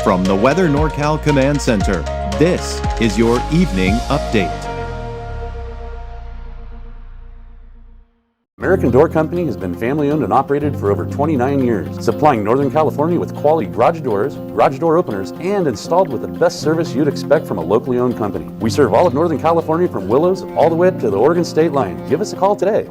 From the Weather NorCal Command Center, this is your Evening Update. American Door Company has been family-owned and operated for over 29 years, supplying Northern California with quality garage doors, garage door openers, and installed with the best service you'd expect from a locally owned company. We serve all of Northern California from Willows all the way to the Oregon state line. Give us a call today.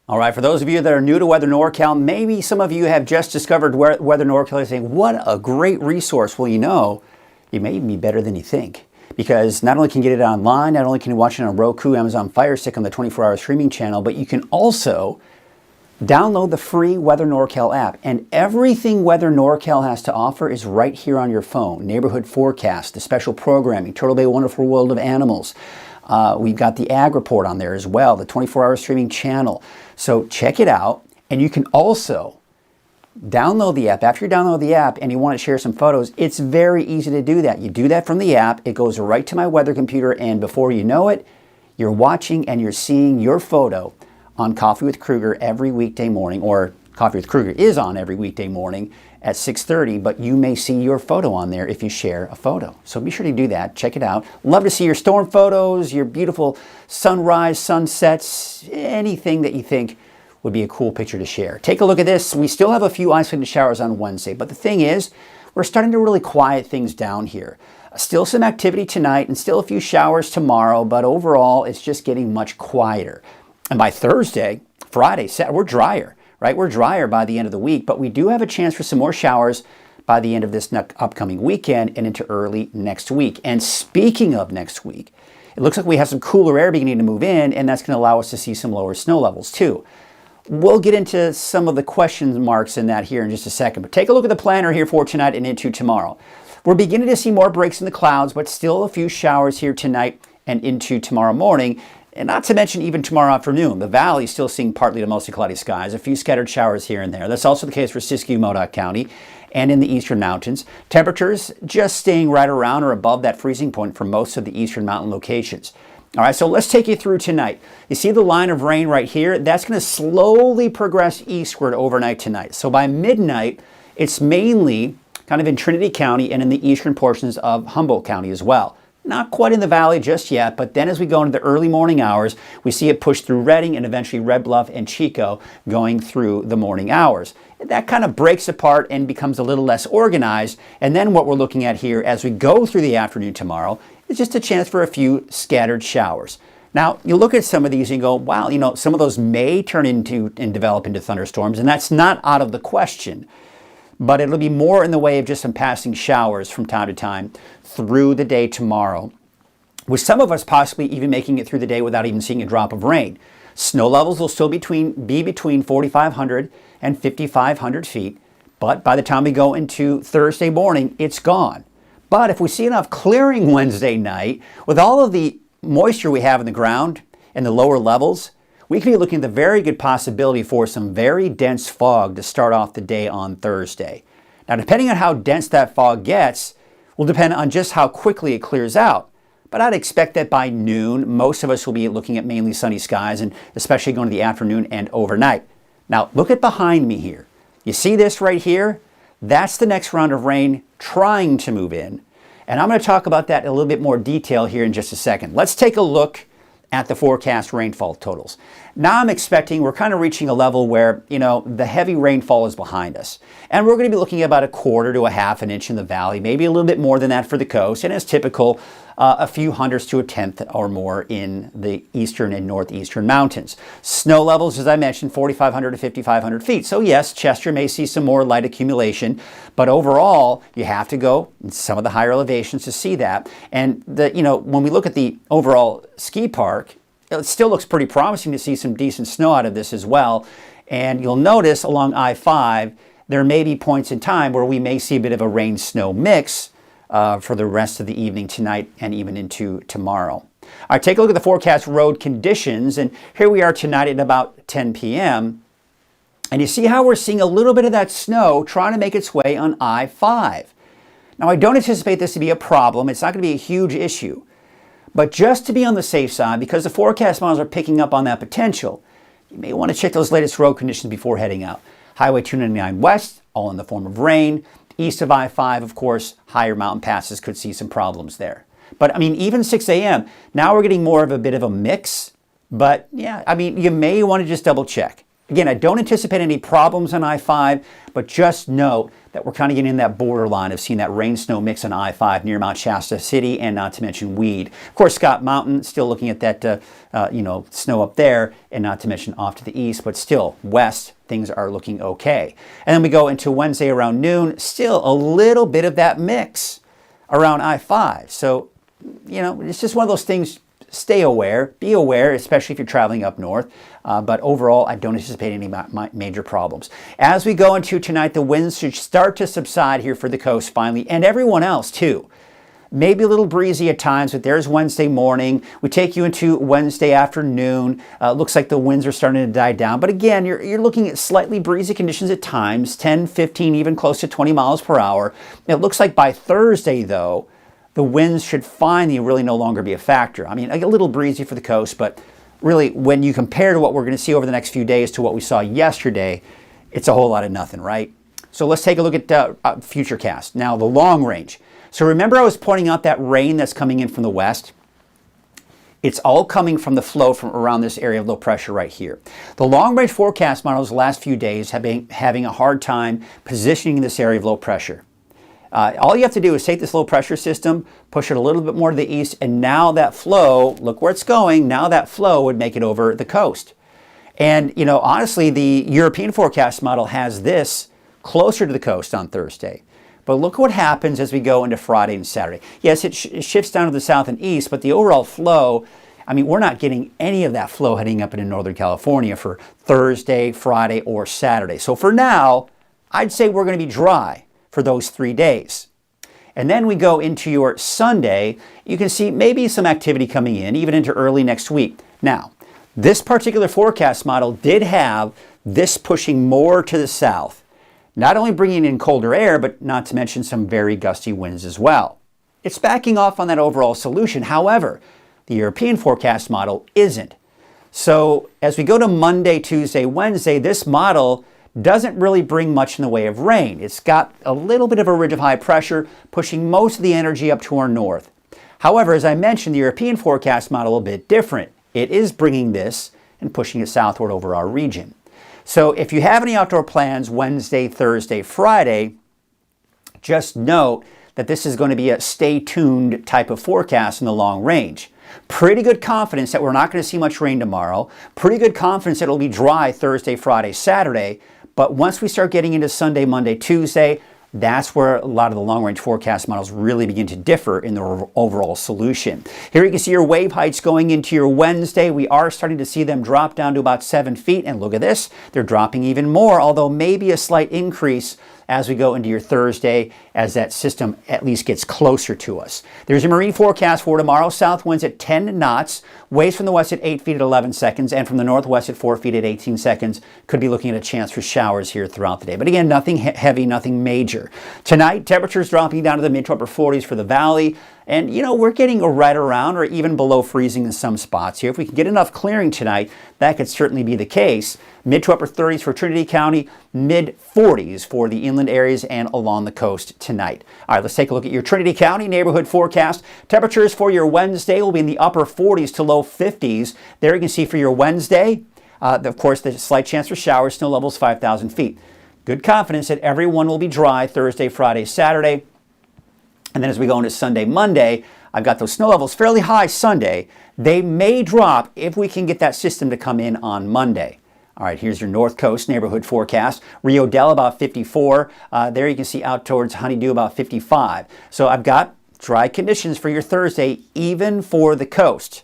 All right, for those of you that are new to Weather NorCal, maybe some of you have just discovered Weather NorCal and saying, what a great resource. Well, you know, it may even be better than you think. Because not only can you get it online, not only can you watch it on Roku, Amazon Fire Stick on the 24-hour streaming channel, but you can also download the free Weather NorCal app. And everything Weather NorCal has to offer is right here on your phone. Neighborhood forecast, the special programming, Turtle Bay Wonderful World of Animals. We've got the Ag Report on there as well, the 24-hour streaming channel. So check it out. And you can also download the app. After you download the app and you want to share some photos, it's very easy to do that. You do that from the app. It goes right to my weather computer, and before you know it, you're watching and you're seeing your photo on Coffee with Kruger every weekday morning, or Coffee with Kruger is on every weekday morning at 6:30, but you may see your photo on there if you share a photo. So be sure to do that. Check it out. Love to see your storm photos, your beautiful sunrise, sunsets, anything that you think would be a cool picture to share. Take a look at this. We still have a few isolated showers on Wednesday, but the thing is, we're starting to really quiet things down here. Still some activity tonight and still a few showers tomorrow, but overall, it's just getting much quieter. And by Thursday, Friday, Saturday, we're drier, right? We're drier by the end of the week, but we do have a chance for some more showers by the end of this upcoming weekend and into early next week. And speaking of next week, it looks like we have some cooler air beginning to move in, and that's going to allow us to see some lower snow levels too. We'll get into some of the question marks in that here in just a second, but take a look at the planner here for tonight and into tomorrow. We're beginning to see more breaks in the clouds, but still a few showers here tonight and into tomorrow morning, and not to mention even tomorrow afternoon. The valley is still seeing partly to mostly cloudy skies, a few scattered showers here and there. That's also the case for Siskiyou, Modoc County, and in the eastern mountains. Temperatures just staying right around or above that freezing point for most of the eastern mountain locations. All right, so let's take you through tonight. You see the line of rain right here? That's going to slowly progress eastward overnight tonight. So by midnight, it's mainly kind of in Trinity County and in the eastern portions of Humboldt County as well. Not quite in the valley just yet, but then as we go into the early morning hours, we see it push through Redding and eventually Red Bluff and Chico going through the morning hours. That kind of breaks apart and becomes a little less organized. And then what we're looking at here as we go through the afternoon tomorrow is just a chance for a few scattered showers. Now, you look at some of these and you go, wow, you know, some of those may turn into and develop into thunderstorms, and that's not out of the question. But it'll be more in the way of just some passing showers from time to time through the day tomorrow, with some of us possibly even making it through the day without even seeing a drop of rain. Snow levels will still be between 4,500 and 5,500 feet, but by the time we go into Thursday morning, it's gone. But if we see enough clearing Wednesday night, with all of the moisture we have in the ground and the lower levels, we could be looking at the very good possibility for some very dense fog to start off the day on Thursday. Now, depending on how dense that fog gets, will depend on just how quickly it clears out. But I'd expect that by noon, most of us will be looking at mainly sunny skies, and especially going to the afternoon and overnight. Now, look at behind me here. You see this right here? That's the next round of rain trying to move in. And I'm going to talk about that in a little bit more detail here in just a second. Let's take a look at the forecast rainfall totals. Now I'm expecting we're kind of reaching a level where, you know, the heavy rainfall is behind us. And we're going to be looking at about 1/4 to 1/2 inch in the valley, maybe a little bit more than that for the coast. And as typical, a few hundredths to 1/10 or more in the eastern and northeastern mountains. Snow levels, as I mentioned, 4,500 to 5,500 feet. So yes, Chester may see some more light accumulation, but overall, you have to go in some of the higher elevations to see that. And when we look at the overall ski park, it still looks pretty promising to see some decent snow out of this as well. And you'll notice along I-5, there may be points in time where we may see a bit of a rain-snow mix for the rest of the evening tonight and even into tomorrow. All right, take a look at the forecast road conditions. And here we are tonight at about 10 p.m. And you see how we're seeing a little bit of that snow trying to make its way on I-5. Now, I don't anticipate this to be a problem. It's not going to be a huge issue. But just to be on the safe side, because the forecast models are picking up on that potential, you may want to check those latest road conditions before heading out. Highway 299 west, all in the form of rain. East of I-5, of course, higher mountain passes could see some problems there. But I mean, even 6 a.m., now we're getting more of a bit of a mix. But yeah, I mean, you may want to just double check. Again, I don't anticipate any problems on I-5, but just note that we're kind of getting in that borderline of seeing that rain-snow mix on I-5 near Mount Shasta City, and not to mention Weed. Of course, Scott Mountain, still looking at that, snow up there, and not to mention off to the east, but still west, things are looking okay. And then we go into Wednesday around noon, still a little bit of that mix around I-5. So, it's just one of those things. Stay aware, be aware, especially if you're traveling up north. But overall, I don't anticipate any major problems. As we go into tonight, the winds should start to subside here for the coast finally, and everyone else too. Maybe a little breezy at times, but there's Wednesday morning. We take you into Wednesday afternoon. Looks like the winds are starting to die down. But again, you're looking at slightly breezy conditions at times, 10, 15, even close to 20 miles per hour. It looks like by Thursday, though, the winds should finally really no longer be a factor. I mean, a little breezy for the coast, but really when you compare to what we're going to see over the next few days to what we saw yesterday, it's a whole lot of nothing, right? So let's take a look at Futurecast. Now, the long range. So remember I was pointing out that rain that's coming in from the west? It's all coming from the flow from around this area of low pressure right here. The long-range forecast models the last few days have been having a hard time positioning this area of low pressure. All you have to do is take this low pressure system, push it a little bit more to the east, and now that flow, look where it's going, now that flow would make it over the coast. And, honestly, the European forecast model has this closer to the coast on Thursday. But look what happens as we go into Friday and Saturday. Yes, it shifts down to the south and east, but the overall flow, I mean, we're not getting any of that flow heading up into Northern California for Thursday, Friday, or Saturday. So for now, I'd say we're going to be dry for those 3 days. And then we go into your Sunday, you can see maybe some activity coming in, even into early next week. Now, this particular forecast model did have this pushing more to the south, not only bringing in colder air, but not to mention some very gusty winds as well. It's backing off on that overall solution. However, the European forecast model isn't. So as we go to Monday, Tuesday, Wednesday, this model doesn't really bring much in the way of rain. It's got a little bit of a ridge of high pressure pushing most of the energy up to our north. However, as I mentioned, the European forecast model a bit different. It is bringing this and pushing it southward over our region. So if you have any outdoor plans Wednesday, Thursday, Friday, just note that this is going to be a stay tuned type of forecast in the long range. Pretty good confidence that we're not going to see much rain tomorrow. Pretty good confidence that it'll be dry Thursday, Friday, Saturday. But once we start getting into Sunday, Monday, Tuesday, that's where a lot of the long-range forecast models really begin to differ in the overall solution. Here you can see your wave heights going into your Wednesday. We are starting to see them drop down to about 7 feet. And look at this, they're dropping even more, although maybe a slight increase as we go into your Thursday as that system at least gets closer to us. There's a marine forecast for tomorrow. South winds at 10 knots, waves from the west at 8 feet at 11 seconds, and from the northwest at 4 feet at 18 seconds. Could be looking at a chance for showers here throughout the day. But again, nothing heavy, nothing major. Tonight, temperatures dropping down to the mid to upper 40s for the valley. And, we're getting right around or even below freezing in some spots here. If we can get enough clearing tonight, that could certainly be the case. Mid to upper 30s for Trinity County, mid 40s for the inland areas and along the coast tonight. All right, let's take a look at your Trinity County neighborhood forecast. Temperatures for your Wednesday will be in the upper 40s to low 50s. There you can see for your Wednesday, of course, the slight chance for showers, snow levels 5,000 feet. Good confidence that everyone will be dry Thursday, Friday, Saturday. And then as we go into Sunday, Monday, I've got those snow levels fairly high Sunday. They may drop if we can get that system to come in on Monday. All right, here's your North Coast neighborhood forecast. Rio Dell about 54. There you can see out towards Honeydew about 55. So I've got dry conditions for your Thursday, even for the coast.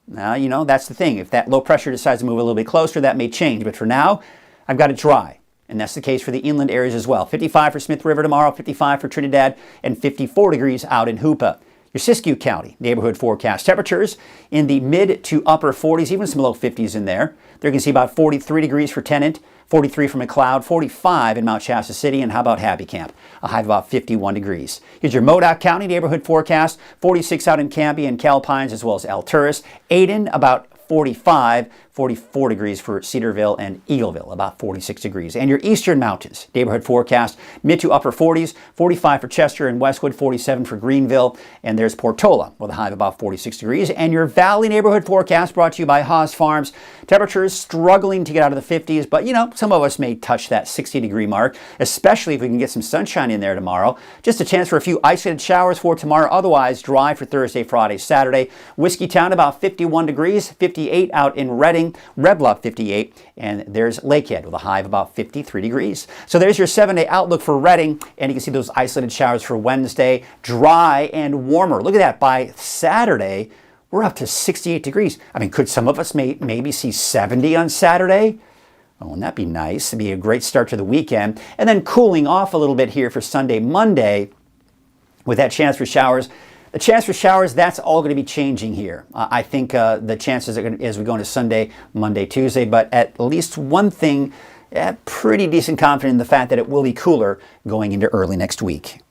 Now, that's the thing. If that low pressure decides to move a little bit closer, that may change. But for now, I've got it dry. And that's the case for the inland areas as well. 55 for Smith River tomorrow, 55 for Trinidad, and 54 degrees out in Hoopa. Your Siskiyou County neighborhood forecast. Temperatures in the mid to upper 40s, even some low 50s in there. There you can see about 43 degrees for Tennant, 43 for McLeod, 45 in Mount Shasta City, and how about Happy Camp? A high of about 51 degrees. Here's your Modoc County neighborhood forecast. 46 out in Canby and Calpines, as well as Alturas. Ayden, about 45, 44 degrees for Cedarville and Eagleville, about 46 degrees. And your eastern mountains, neighborhood forecast, mid to upper 40s, 45 for Chester and Westwood, 47 for Greenville, and there's Portola with a high of about 46 degrees. And your valley neighborhood forecast brought to you by Haas Farms. Temperatures struggling to get out of the 50s, but some of us may touch that 60-degree mark, especially if we can get some sunshine in there tomorrow. Just a chance for a few isolated showers for tomorrow, otherwise dry for Thursday, Friday, Saturday. Whiskeytown about 51 degrees, 58 out in Reading, Red Bluff 58, and there's Lakehead with a high of about 53 degrees. So there's your 7-day outlook for Reading, and you can see those isolated showers for Wednesday, dry and warmer. Look at that, by Saturday, we're up to 68 degrees. I mean, could some of us maybe see 70 on Saturday? Oh, wouldn't that be nice? It'd be a great start to the weekend. And then cooling off a little bit here for Sunday, Monday, with that chance for showers. The chance for showers, that's all going to be changing here. I think the chances are going to, as we go into Sunday, Monday, Tuesday, but at least one thing, pretty decent confidence in the fact that it will be cooler going into early next week.